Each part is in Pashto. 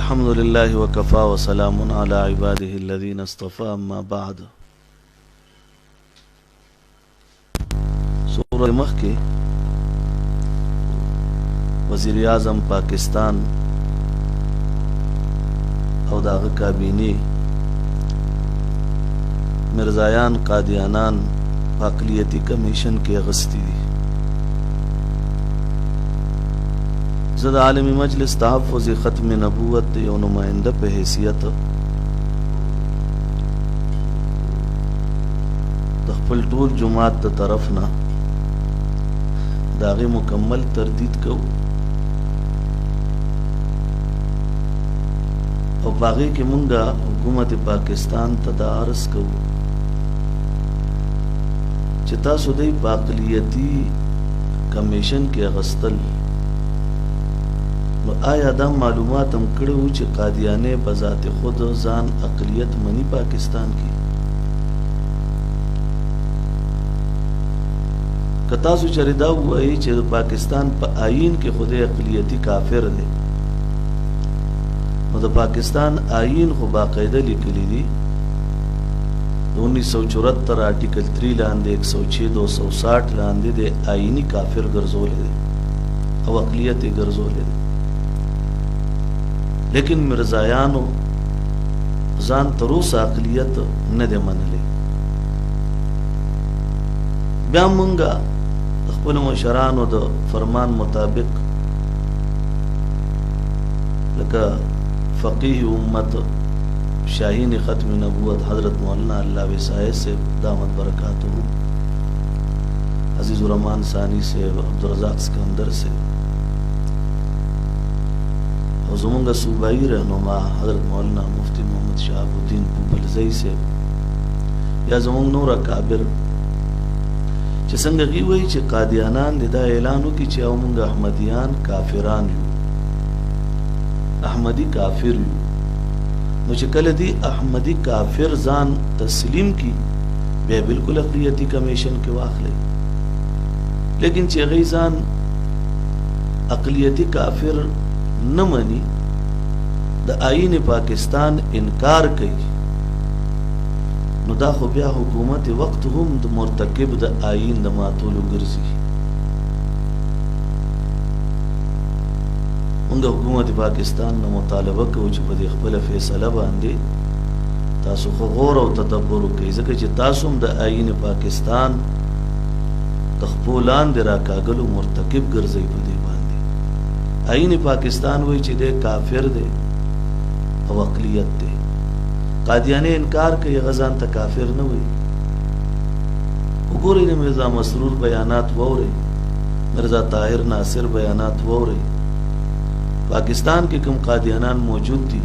الحمد لله وكفى وسلام على عباده الذين اصطفى اما بعد. سورہ مخ کے وزیر اعظم پاکستان او داغه کابینه مرزایان قادیانان اقلیتی کمیشن کې غستی دي. زد عالمی مجلس تحفظ ختم نبوت یو نمائندہ په حیثیت د خپل ټول جماعت د طرف نه داغه مکمل تردید کو او باغی کې مونږه حکومت پاکستان تدارس کو چې تاسو د اقلیتی کمیشن کې غستل نو آیا دا معلومات هم کړو چې قادیانه بذات خود ځان اقلیت منی پاکستان کې کتا سو چریدا وایي چې پاکستان په آئین کې خود اقلیتی کافر دی نو د پاکستان آئین خو باقاعده لیکلی دی 1974 آرټیکل 3 لاندې 106 260 لاندې د آئینی کافر ګرځولې دی او اقلیت یې ګرځولې دی لیکن مرزایانو ځان تر اوسه اقلیت نه دی منلی. بیا مونږه خپل مشرانو د فرمان مطابق لکه فقیه امت شاہین ختم نبوت حضرت مولانا اللہ وسائے سے دامت برکاتہ عزیز الرحمن ثانی سے عبدالرزاق سکندر سے اور زمانگا صوبائی رہنما حضرت مولانا مفتی محمد شہاب الدین پوپلزئی سے یا زمانگ نور اکابر چه څنګه غي وایي چې قادیانان دا اعلان وکړي چې او موږ احمدیان کافران یو احمدی کافر یو نو چې کله دی احمدی کافر ځان تسلیم کی بیا بالکل اقلیتی کمیشن کې واخلي لیکن چې غي ځان اقلیتی کافر نه مني د آئین پاکستان انکار کوي نو دا خو بیا حکومت وقت هم د مرتکب د آئین د ماتولو ګرځي. موږ حکومت پاکستان نه مطالبه کوو چې په دې خپل فیصله باندې تاسو خو غور او تدبر وکړئ ځکه چې تاسو هم د آئین پاکستان د خپل لاندې راکاږلو مرتکب ګرځي په دې باندې. آئین پاکستان وایي چې د کافر دی او اقلیت دی. قادیانه انکار کوي غزان ته کافر نه وي. وګورئ د مرزا مسرور بیانات ووري مرزا طاهر ناصر بیانات ووري پاکستان کې کوم قادیانان موجود دي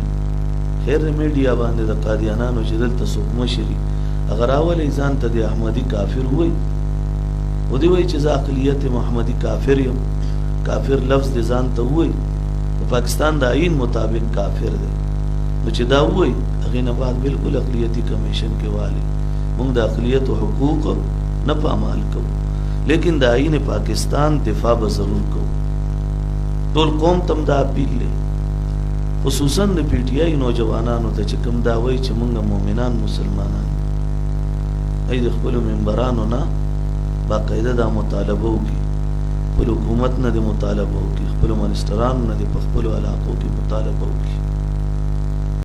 خیر میډیا باندې د قادیانانو چې دلته څوک مشري اگر اول ځان ته د احمدي کافر وي و دی وایي چې زه اقلیت محمدي کافر یم کافر لفظ د ځان ته وي په پاکستان د آئین مطابق کافر دی نو چې دا وایي هغې نه بعد بالکل اقلیتی کمیشن کې والی موږ د اقلیت و حقوق نه پامال کوو لیکن د آئین پاکستان دفاع به ضرور کوو. ټول قوم تم دا اپیل دی خصوصا د پی ټی آی نوجوانانو ته چې کوم دا وایي چې موږ مؤمنان مسلمانان ای د خپلو ممبرانو نه باقاعده دا مطالبه وکړي خپل حکومت نه د مطالبه وکړي خپلو منسټرانو نه د په خپلو علاقو کې مطالبه وکړي